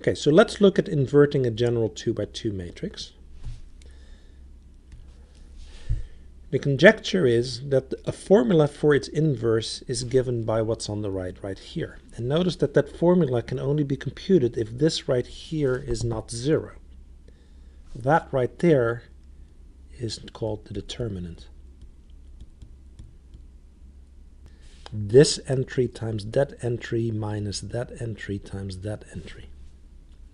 Okay, so let's look at inverting a general 2 by 2 matrix. The conjecture is that a formula for its inverse is given by what's on the right here. And notice that that formula can only be computed if this right here is not 0. That right there is called the determinant. This entry times that entry minus that entry times that entry.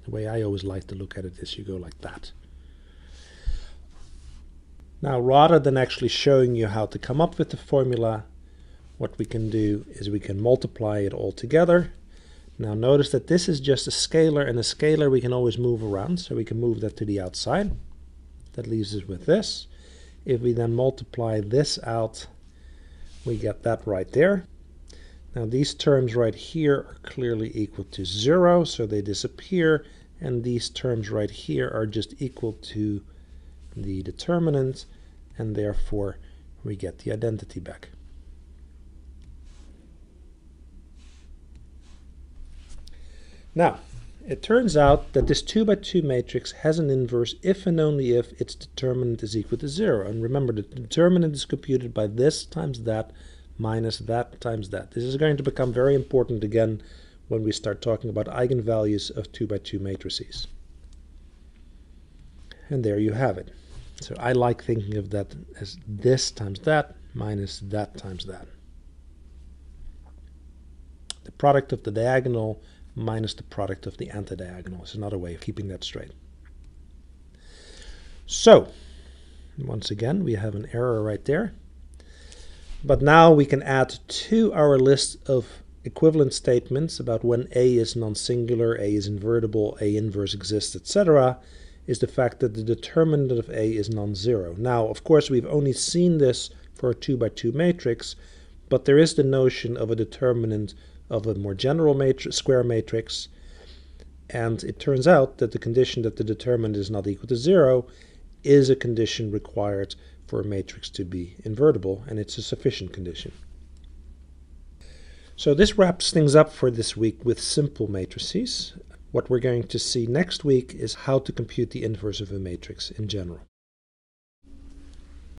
The way I always like to look at it is you go like that. Now, rather than actually showing you how to come up with the formula, what we can do is we can multiply it all together. Now notice that this is just a scalar, and a scalar we can always move around, so we can move that to the outside. That leaves us with this. If we then multiply this out, we get that right there. Now these terms right here are clearly equal to 0, so they disappear, and these terms right here are just equal to the determinant, and therefore we get the identity back. Now, it turns out that this 2 by 2 matrix has an inverse if and only if its determinant is equal to 0. And remember, the determinant is computed by this times that minus that times that. This is going to become very important again when we start talking about eigenvalues of 2 by 2 matrices. And there you have it. So I like thinking of that as this times that minus that times that. The product of the diagonal minus the product of the antidiagonal is another way of keeping that straight. So, once again, we have an error right there. But now we can add to our list of equivalent statements about when A is non-singular, A is invertible, A inverse exists, etc., is the fact that the determinant of A is non-zero. Now, of course, we've only seen this for a 2 by 2 matrix, but there is the notion of a determinant of a more general square matrix, and it turns out that the condition that the determinant is not equal to 0 is a condition required for a matrix to be invertible, and it's a sufficient condition. So this wraps things up for this week with simple matrices. What we're going to see next week is how to compute the inverse of a matrix in general.